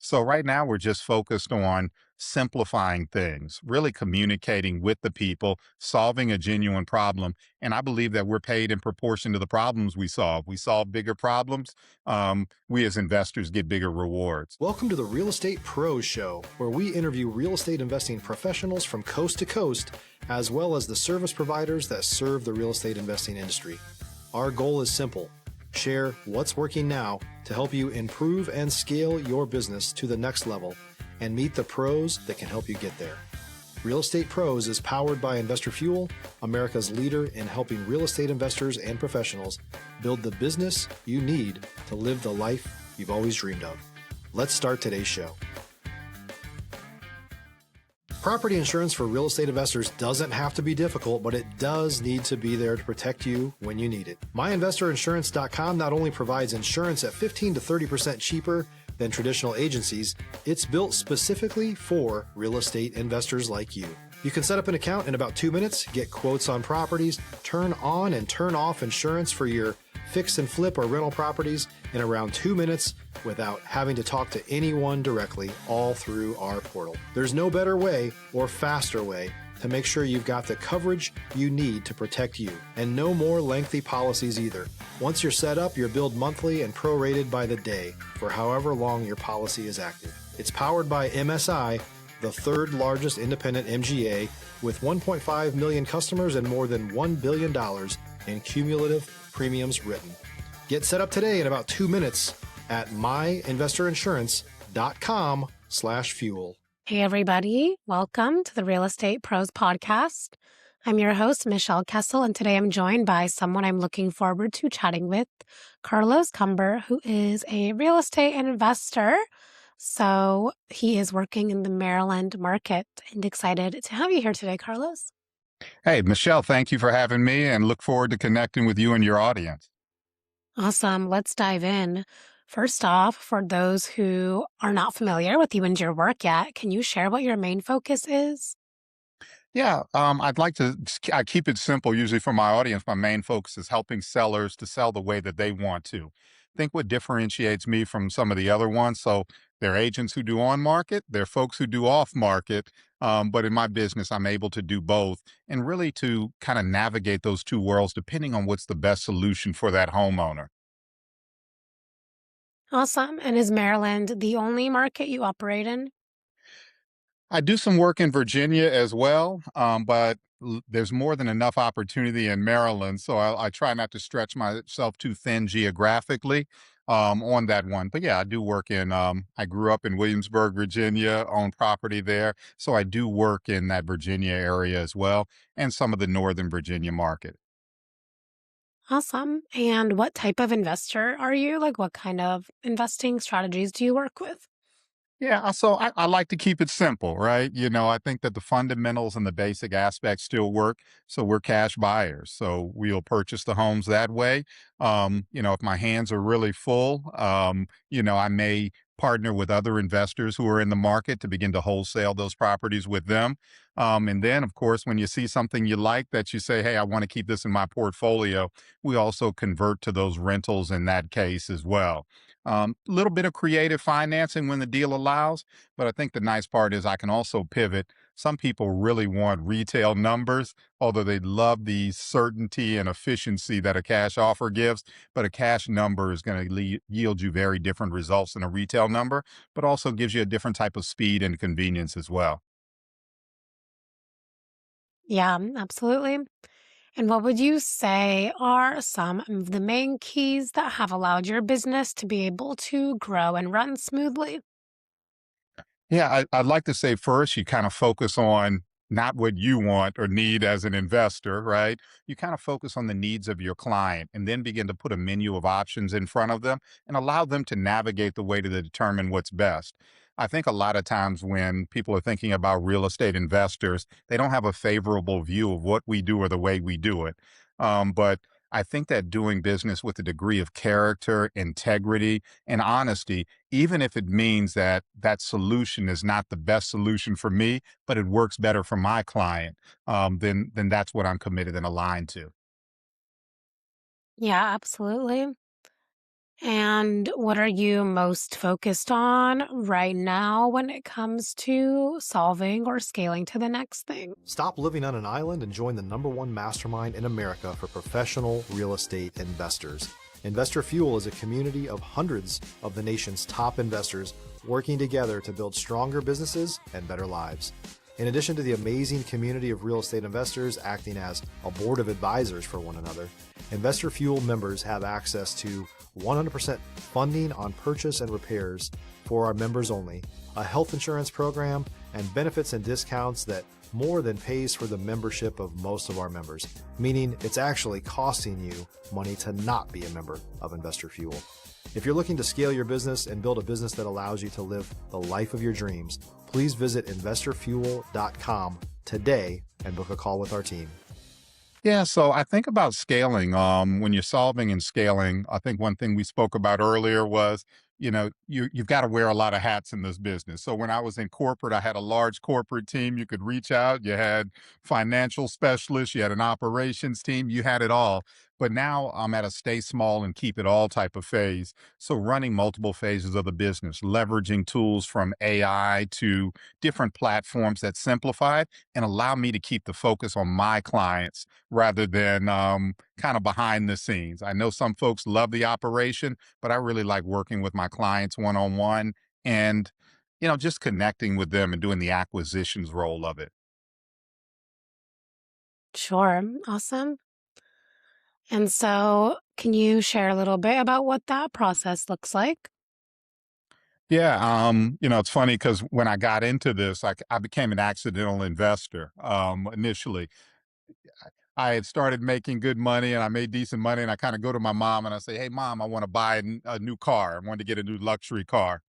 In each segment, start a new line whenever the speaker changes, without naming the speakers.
So right now we're just focused on simplifying things, really communicating with the people, solving a genuine problem. And I believe that we're paid in proportion to the problems we solve. We solve bigger problems. We as investors get bigger rewards.
Welcome to the Real Estate Pros Show, where we interview real estate investing professionals from coast to coast, as well as the service providers that serve the real estate investing industry. Our goal is simple: share what's working now to help you improve and scale your business to the next level and meet the pros that can help you get there. Real Estate Pros is powered by Investor Fuel, America's leader in helping real estate investors and professionals build the business you need to live the life you've always dreamed of. Let's start today's show. Property insurance for real estate investors doesn't have to be difficult, but it does need to be there to protect you when you need it. MyInvestorInsurance.com not only provides insurance at 15 to 30% cheaper than traditional agencies, it's built specifically for real estate investors like you. You can set up an account in about 2 minutes, get quotes on properties, turn on and turn off insurance for your fix and flip or rental properties in around 2 minutes without having to talk to anyone directly, all through our portal. There's no better way or faster way to make sure you've got the coverage you need to protect you, and no more lengthy policies either. Once you're set up, you're billed monthly and prorated by the day for however long your policy is active. It's powered by MSI, the third largest independent MGA, with 1.5 million customers and more than $1 billion in cumulative premiums written. Get set up today in about 2 minutes at myinvestorinsurance.com/fuel.
Hey, everybody. Welcome to the Real Estate Pros Podcast. I'm your host, Michelle Kessel, and today I'm joined by someone I'm looking forward to chatting with, Carlos Cumber, who is a real estate investor. So he is working in the Maryland market, and excited to have you here today, Carlos.
Hey, Michelle, thank you for having me and look forward to connecting with you and your audience.
Awesome. Let's dive in. First off, for those who are not familiar with you and your work yet, can you share what your main focus is?
Yeah, I'd like to. I keep it simple. Usually, for my audience, my main focus is helping sellers to sell the way that they want to. I think what differentiates me from some of the other ones. So, there are agents who do on market, there are folks who do off market. But in my business, I'm able to do both and really to kind of navigate those two worlds depending on what's the best solution for that homeowner.
Awesome. And is Maryland the only market you operate in?
I do some work in Virginia as well, but there's more than enough opportunity in Maryland, so I try not to stretch myself too thin geographically on that one. But yeah, I do work in. I grew up in Williamsburg, Virginia, own property there, so I do work in that Virginia area as well, and some of the Northern Virginia market.
Awesome. And what type of investor are you? Like, what kind of investing strategies do you work with?
Yeah, so I like to keep it simple, right? I think that the fundamentals and the basic aspects still work. So we're cash buyers. So we'll purchase the homes that way. If my hands are really full, I may partner with other investors who are in the market to begin to wholesale those properties with them. And then, of course, when you see something you like that you say, hey, I want to keep this in my portfolio, we also convert to those rentals in that case as well. A little bit of creative financing when the deal allows, but I think the nice part is I can also pivot. Some people really want retail numbers, although they love the certainty and efficiency that a cash offer gives. But a cash number is going to yield you very different results than a retail number, but also gives you a different type of speed and convenience as well.
Yeah, absolutely. And what would you say are some of the main keys that have allowed your business to be able to grow and run smoothly?
Yeah, I'd like to say first, you kind of focus on not what you want or need as an investor, right? You kind of focus on the needs of your client and then begin to put a menu of options in front of them and allow them to navigate the way to determine what's best. I think a lot of times when people are thinking about real estate investors, they don't have a favorable view of what we do or the way we do it. But I think that doing business with a degree of character, integrity, and honesty, even if it means that that solution is not the best solution for me, but it works better for my client, then that's what I'm committed and aligned to.
Yeah, absolutely. And what are you most focused on right now when it comes to solving or scaling to the next thing?
Stop living on an island and join the #1 mastermind in America for professional real estate investors. Investor Fuel is a community of hundreds of the nation's top investors working together to build stronger businesses and better lives. In addition to the amazing community of real estate investors acting as a board of advisors for one another, Investor Fuel members have access to 100% funding on purchase and repairs for our members only, a health insurance program, and benefits and discounts that more than pays for the membership of most of our members, meaning it's actually costing you money to not be a member of Investor Fuel. If you're looking to scale your business and build a business that allows you to live the life of your dreams, please visit investorfuel.com today and book a call with our team.
Yeah, so I think about scaling. When you're solving and scaling, I think one thing we spoke about earlier was, you've got to wear a lot of hats in this business. So when I was in corporate, I had a large corporate team. You could reach out. You had financial specialists. You had an operations team. You had it all. But now I'm at a stay small and keep it all type of phase. So running multiple phases of the business, leveraging tools from AI to different platforms that simplify it and allow me to keep the focus on my clients rather than kind of behind the scenes. I know some folks love the operation, but I really like working with my clients one on one and, just connecting with them and doing the acquisitions role of it.
Sure. Awesome. And so, can you share a little bit about what that process looks like?
Yeah, it's funny because when I got into this, I became an accidental investor initially. I had started making good money and I made decent money, and I kind of go to my mom and I say, "Hey, mom, I want to buy a new car. I wanted to get a new luxury car."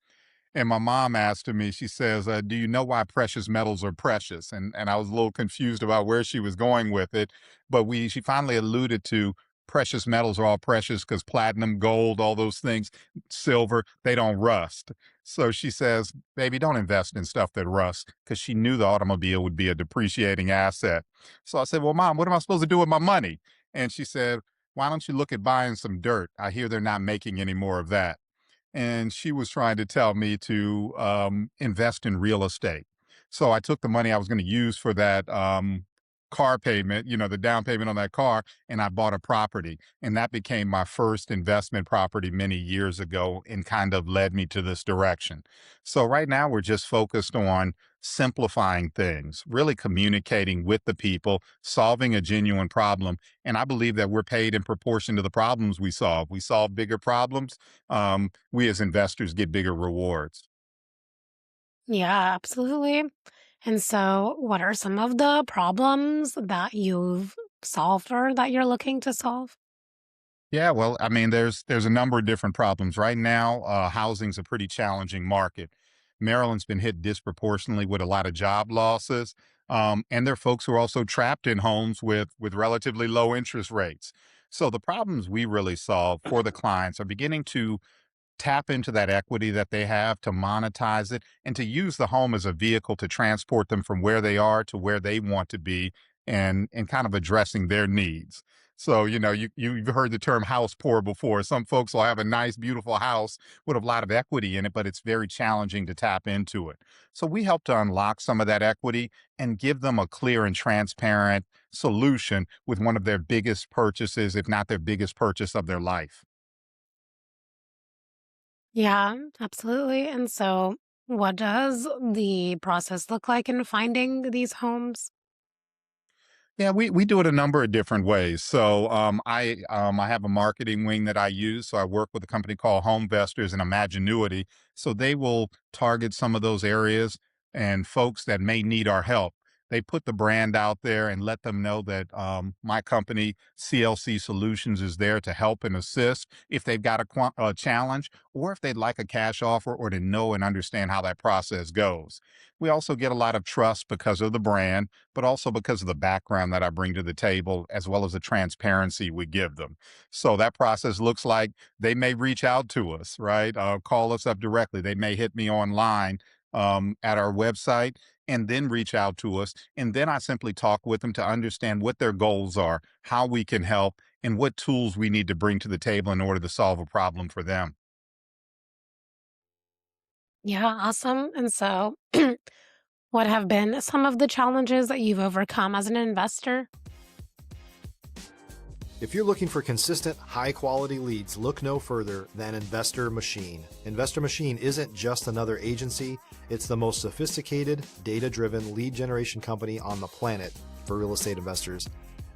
And my mom asked me, she says, "Do you know why precious metals are precious?" And I was a little confused about where she was going with it, but she finally alluded to precious metals are all precious because platinum, gold, all those things, silver, they don't rust. So she says, "Baby, don't invest in stuff that rusts," because she knew the automobile would be a depreciating asset. So I said, "Well, mom, what am I supposed to do with my money?" And she said, "Why don't you look at buying some dirt? I hear they're not making any more of that." And she was trying to tell me to invest in real estate. So I took the money I was going to use for that car payment, the down payment on that car, and I bought a property. And that became my first investment property many years ago and kind of led me to this direction. So right now we're just focused on simplifying things, really communicating with the people, solving a genuine problem. And I believe that we're paid in proportion to the problems we solve. We solve bigger problems, we as investors get bigger rewards.
Yeah, absolutely. And so, what are some of the problems that you've solved or that you're looking to solve?
Yeah, well, I mean, there's a number of different problems right now. Housing's a pretty challenging market. Maryland's been hit disproportionately with a lot of job losses, and there are folks who are also trapped in homes with relatively low interest rates. So the problems we really solve for the clients are beginning to tap into that equity that they have to monetize it and to use the home as a vehicle to transport them from where they are to where they want to be and kind of addressing their needs. So, you've heard the term house poor before. Some folks will have a nice, beautiful house with a lot of equity in it, but it's very challenging to tap into it. So we help to unlock some of that equity and give them a clear and transparent solution with one of their biggest purchases, if not their biggest purchase of their life.
Yeah, absolutely. And so, what does the process look like in finding these homes?
Yeah, we do it a number of different ways. So I have a marketing wing that I use. So I work with a company called Homevestors and Imaginuity. So they will target some of those areas and folks that may need our help. They put the brand out there and let them know that my company, CLC Solutions, is there to help and assist if they've got a challenge or if they'd like a cash offer or to know and understand how that process goes. We also get a lot of trust because of the brand, but also because of the background that I bring to the table, as well as the transparency we give them. So that process looks like they may reach out to us, right? Call us up directly. They may hit me online at our website and then reach out to us. And then I simply talk with them to understand what their goals are, how we can help, and what tools we need to bring to the table in order to solve a problem for them.
Yeah, awesome. And so, what have been some of the challenges that you've overcome as an investor?
If you're looking for consistent, high quality leads, look no further than Investor Machine. Investor Machine isn't just another agency, it's the most sophisticated, data driven lead generation company on the planet for real estate investors,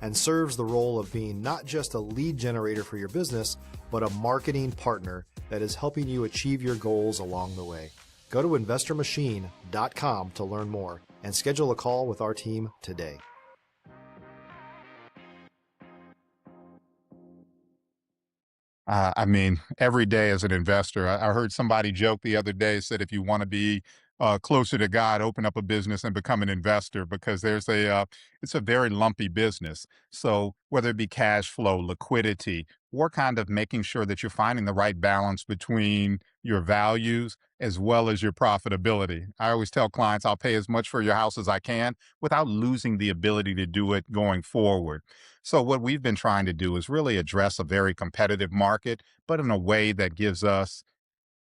and serves the role of being not just a lead generator for your business, but a marketing partner that is helping you achieve your goals along the way. Go to investormachine.com to learn more and schedule a call with our team today.
I mean, every day as an investor, I heard somebody joke the other day, said if you want to be closer to God, open up a business and become an investor because it's a very lumpy business. So whether it be cash flow, liquidity, or kind of making sure that you're finding the right balance between your values as well as your profitability. I always tell clients I'll pay as much for your house as I can without losing the ability to do it going forward. So what we've been trying to do is really address a very competitive market, but in a way that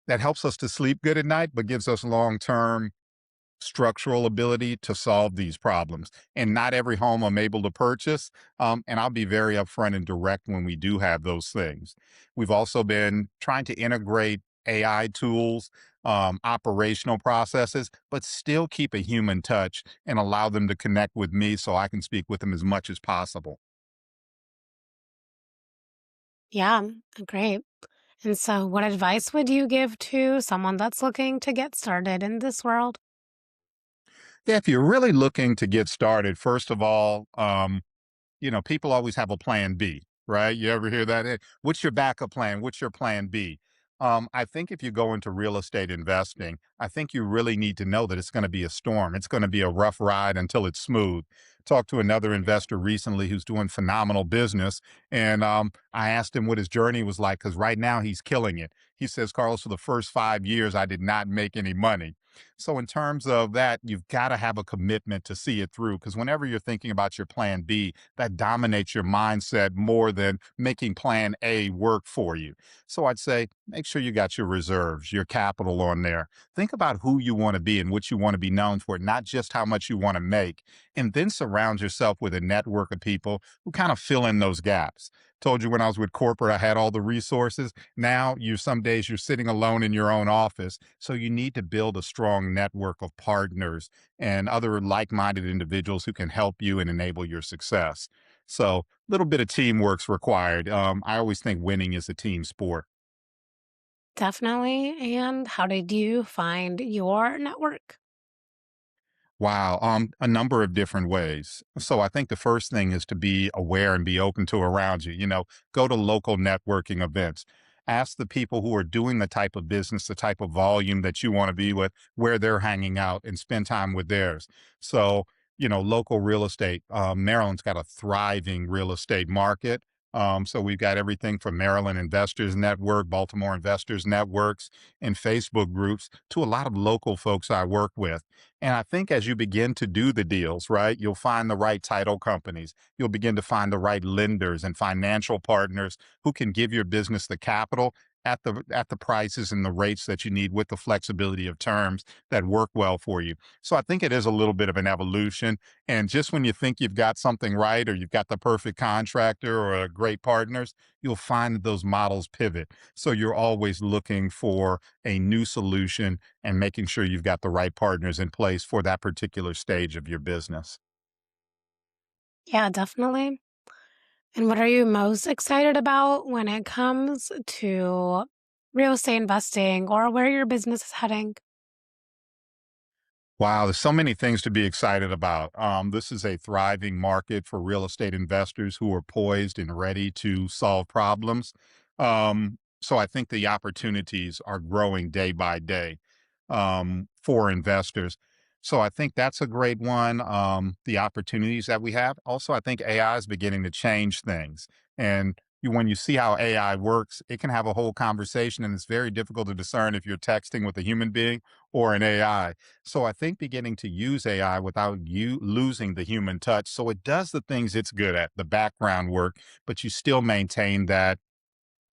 helps us to sleep good at night, but gives us long-term structural ability to solve these problems. And not every home I'm able to purchase. And I'll be very upfront and direct when we do have those things. We've also been trying to integrate AI tools, operational processes, but still keep a human touch and allow them to connect with me so I can speak with them as much as possible.
Yeah, great. And so, what advice would you give to someone that's looking to get started in this world?
Yeah, if you're really looking to get started, first of all, people always have a plan B, right? You ever hear that? What's your backup plan? What's your plan B? I think if you go into real estate investing, I think you really need to know that it's going to be a storm. It's going to be a rough ride until it's smooth. Talked to another investor recently who's doing phenomenal business. And I asked him what his journey was like because right now he's killing it. He says, Carlos, for the first 5 years, I did not make any money. So, in terms of that, you've got to have a commitment to see it through because whenever you're thinking about your plan B, that dominates your mindset more than making plan A work for you. So I'd say make sure you got your reserves, your capital on there. Think about who you want to be and what you want to be known for, not just how much you want to make. And then surround yourself with a network of people who kind of fill in those gaps. Told you when I was with corporate, I had all the resources. Now some days you're sitting alone in your own office. So you need to build a strong network of partners and other like-minded individuals who can help you and enable your success. So a little bit of teamwork's required. I always think winning is a team sport.
Definitely. And how did you find your network?
Wow, a number of different ways. So I think the first thing is to be aware and be open to around you. Go to local networking events. Ask the people who are doing the type of business, the type of volume that you want to be with, where they're hanging out and spend time with theirs. So, local real estate. Maryland's got a thriving real estate market. So we've got everything from Maryland Investors Network, Baltimore Investors Networks, and Facebook groups to a lot of local folks I work with. And I think as you begin to do the deals, right, you'll find the right title companies. You'll begin to find the right lenders and financial partners who can give your business the capital at the prices and the rates that you need with the flexibility of terms that work well for you. So I think it is a little bit of an evolution. And just when you think you've got something right or you've got the perfect contractor or great partners, you'll find that those models pivot. So you're always looking for a new solution and making sure you've got the right partners in place for that particular stage of your business.
Yeah, definitely. And what are you most excited about when it comes to real estate investing or where your business is heading?
Wow, there's so many things to be excited about. This is a thriving market for real estate investors who are poised and ready to solve problems. So I think the opportunities are growing day by day for investors. So I think that's a great one. The opportunities that we have. Also, I think AI is beginning to change things. And when you see how AI works, it can have a whole conversation, and it's very difficult to discern if you're texting with a human being or an AI. So I think beginning to use AI without you losing the human touch, so it does the things it's good at, the background work, but you still maintain that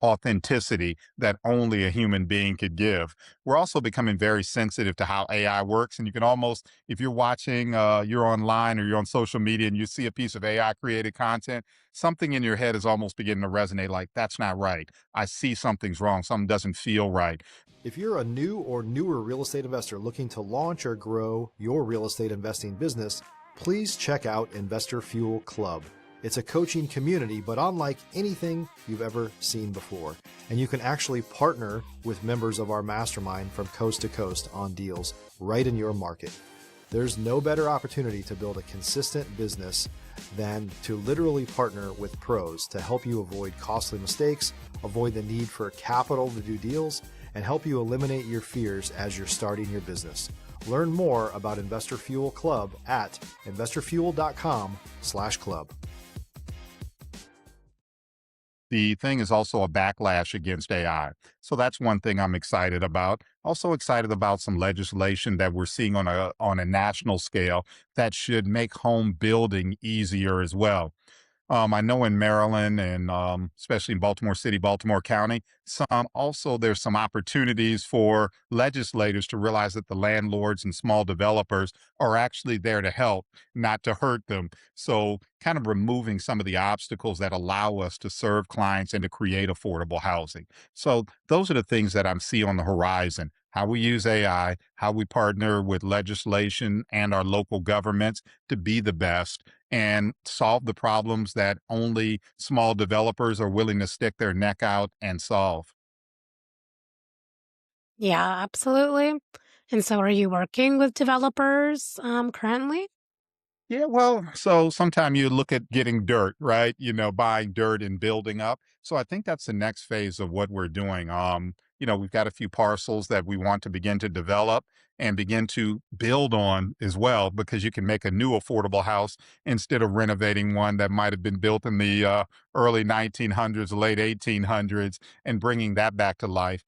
authenticity that only a human being could give. We're also becoming very sensitive to how AI works. And you can almost, if you're watching, you're online or you're on social media and you see a piece of AI created content, something in your head is almost beginning to resonate like, that's not right. I see something's wrong. Something doesn't feel right.
If you're a new or newer real estate investor looking to launch or grow your real estate investing business, please check out Investor Fuel Club. It's a coaching community, but unlike anything you've ever seen before. And you can actually partner with members of our mastermind from coast to coast on deals right in your market. There's no better opportunity to build a consistent business than to literally partner with pros to help you avoid costly mistakes, avoid the need for capital to do deals, and help you eliminate your fears as you're starting your business. Learn more about Investor Fuel Club at investorfuel.com/club.
The thing is also a backlash against AI. So that's one thing I'm excited about. Also excited about some legislation that we're seeing on a national scale that should make home building easier as well. I know in Maryland and especially in Baltimore City, Baltimore County, some also there's some opportunities for legislators to realize that the landlords and small developers are actually there to help, not to hurt them. So kind of removing some of the obstacles that allow us to serve clients and to create affordable housing. So those are the things that I'm seeing on the horizon. How we use AI, how we partner with legislation and our local governments to be the best and solve the problems that only small developers are willing to stick their neck out and solve.
Yeah, absolutely. And so are you working with developers currently?
Yeah, well, so sometime you look at getting dirt, right? Buying dirt and building up. So I think that's the next phase of what we're doing. We've got a few parcels that we want to begin to develop and begin to build on as well, because you can make a new affordable house instead of renovating one that might have been built in the early 1900s, late 1800s, and bringing that back to life.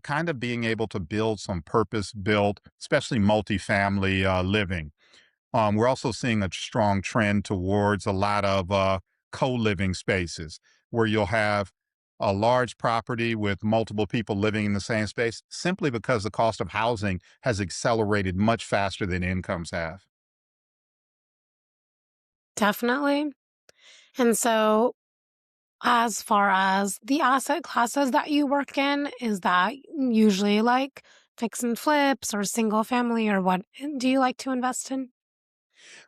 Kind of being able to build some purpose built, especially multifamily living. We're also seeing a strong trend towards a lot of co-living spaces where you'll have a large property with multiple people living in the same space simply because the cost of housing has accelerated much faster than incomes have.
Definitely. And so, as far as the asset classes that you work in, is that usually like fix and flips or single family, or what do you like to invest in?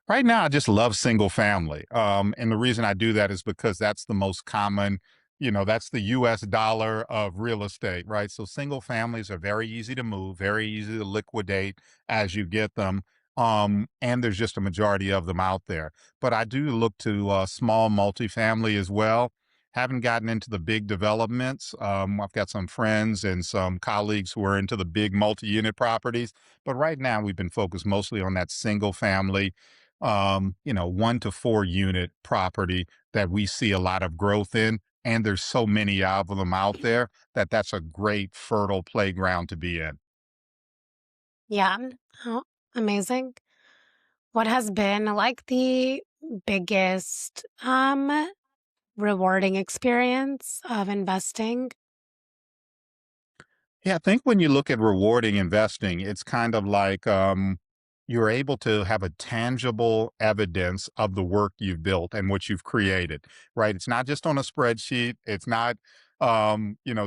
Right now, I just love single family. And the reason I do that is because that's the most common, that's the US dollar of real estate, right? So single families are very easy to move, very easy to liquidate as you get them. And there's just a majority of them out there. But I do look to small multifamily as well. Haven't gotten into the big developments. I've got some friends and some colleagues who are into the big multi-unit properties. But right now, we've been focused mostly on that single family 1 to 4 unit property that we see a lot of growth in. And there's so many of them out there that that's a great fertile playground to be in.
Yeah. Oh, amazing. What has been like the biggest rewarding experience of investing?
Yeah, I think when you look at rewarding investing, it's kind of like you're able to have a tangible evidence of the work you've built and what you've created, right? It's not just on a spreadsheet. It's not,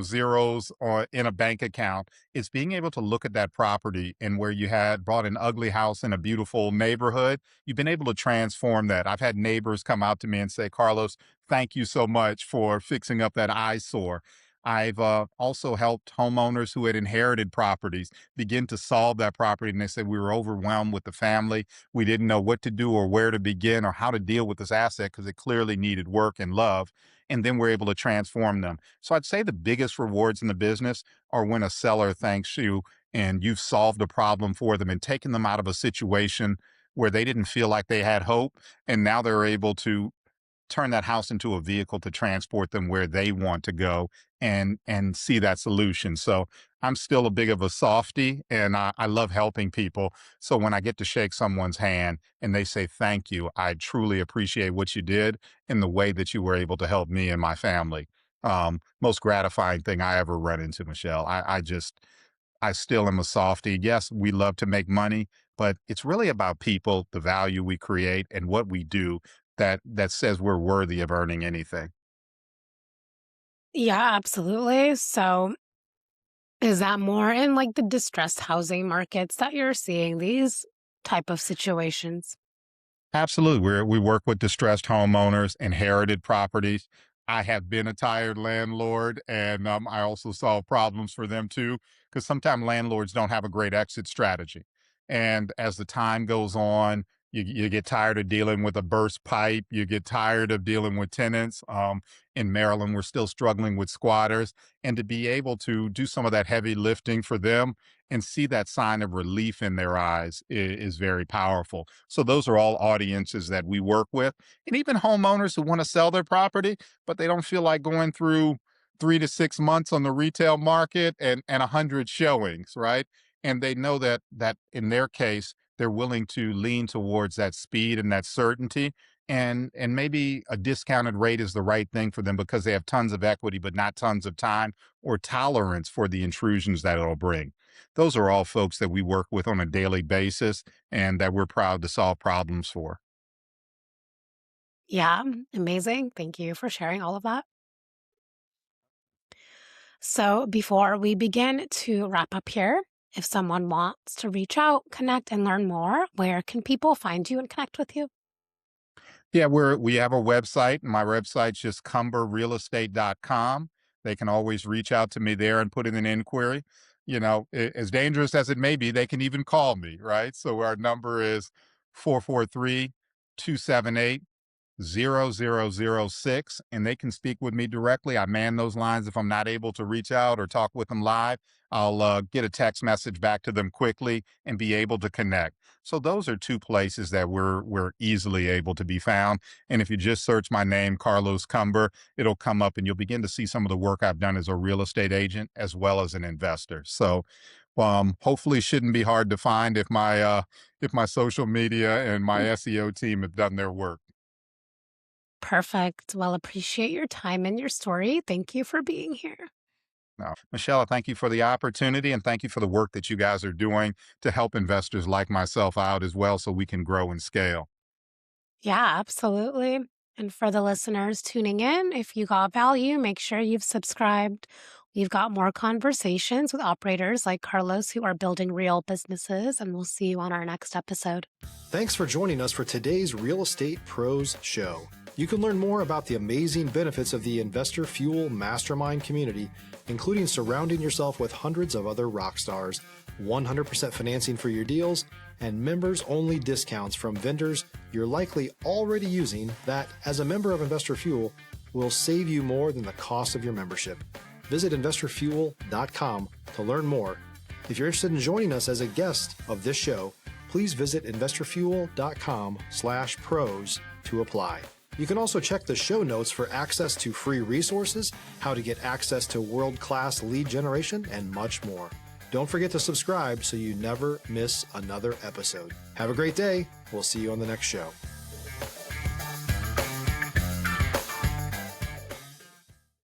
zeros or in a bank account. It's being able to look at that property and where you had bought an ugly house in a beautiful neighborhood, you've been able to transform that. I've had neighbors come out to me and say, Carlos, thank you so much for fixing up that eyesore. I've also helped homeowners who had inherited properties begin to solve that property. And they said, we were overwhelmed with the family. We didn't know what to do or where to begin or how to deal with this asset because it clearly needed work and love. And then we're able to transform them. So I'd say the biggest rewards in the business are when a seller thanks you and you've solved a problem for them and taken them out of a situation where they didn't feel like they had hope. And now they're able to turn that house into a vehicle to transport them where they want to go and see that solution. So I'm still a big of a softie, and I love helping people. So when I get to shake someone's hand and they say thank you, I truly appreciate what you did and the way that you were able to help me and my family. Most gratifying thing I ever run into, Michelle. I still am a softie. Yes, we love to make money, but it's really about people, the value we create, and what we do that says we're worthy of earning anything.
Yeah, absolutely. So is that more in like the distressed housing markets that you're seeing these type of situations?
Absolutely. We work with distressed homeowners, inherited properties. I have been a tired landlord, and I also solve problems for them too, because sometimes landlords don't have a great exit strategy. And as the time goes on, you get tired of dealing with a burst pipe. You get tired of dealing with tenants. In Maryland, we're still struggling with squatters. And to be able to do some of that heavy lifting for them and see that sign of relief in their eyes is very powerful. So those are all audiences that we work with, and even homeowners who want to sell their property, but they don't feel like going through 3 to 6 months on the retail market and 100 showings, right? And they know that in their case, they're willing to lean towards that speed and that certainty. And maybe a discounted rate is the right thing for them because they have tons of equity, but not tons of time or tolerance for the intrusions that it'll bring. Those are all folks that we work with on a daily basis and that we're proud to solve problems for.
Yeah, amazing. Thank you for sharing all of that. So, before we begin to wrap up here, if someone wants to reach out, connect, and learn more, where can people find you and connect with you?
Yeah, we have a website. My website's just cumberrealestate.com. They can always reach out to me there and put in an inquiry. As dangerous as it may be, they can even call me, right? So our number is 443-278-0006, and they can speak with me directly. I man those lines. If I'm not able to reach out or talk with them live, I'll get a text message back to them quickly and be able to connect. So those are two places that we're easily able to be found. And if you just search my name, Carlos Cumber, it'll come up and you'll begin to see some of the work I've done as a real estate agent as well as an investor. So hopefully shouldn't be hard to find if my social media and my SEO team have done their work.
Perfect. Well, appreciate your time and your story. Thank you for being here.
No. Michelle, thank you for the opportunity and thank you for the work that you guys are doing to help investors like myself out as well so we can grow and scale.
Yeah, absolutely. And for the listeners tuning in, if you got value, make sure you've subscribed. We've got more conversations with operators like Carlos who are building real businesses, and we'll see you on our next episode.
Thanks for joining us for today's Real Estate Pros Show. You can learn more about the amazing benefits of the Investor Fuel Mastermind community, including surrounding yourself with hundreds of other rock stars, 100% financing for your deals, and members-only discounts from vendors you're likely already using that, as a member of Investor Fuel, will save you more than the cost of your membership. Visit investorfuel.com to learn more. If you're interested in joining us as a guest of this show, please visit investorfuel.com/pros to apply. You can also check the show notes for access to free resources, how to get access to world-class lead generation, and much more. Don't forget to subscribe so you never miss another episode. Have a great day. We'll see you on the next show.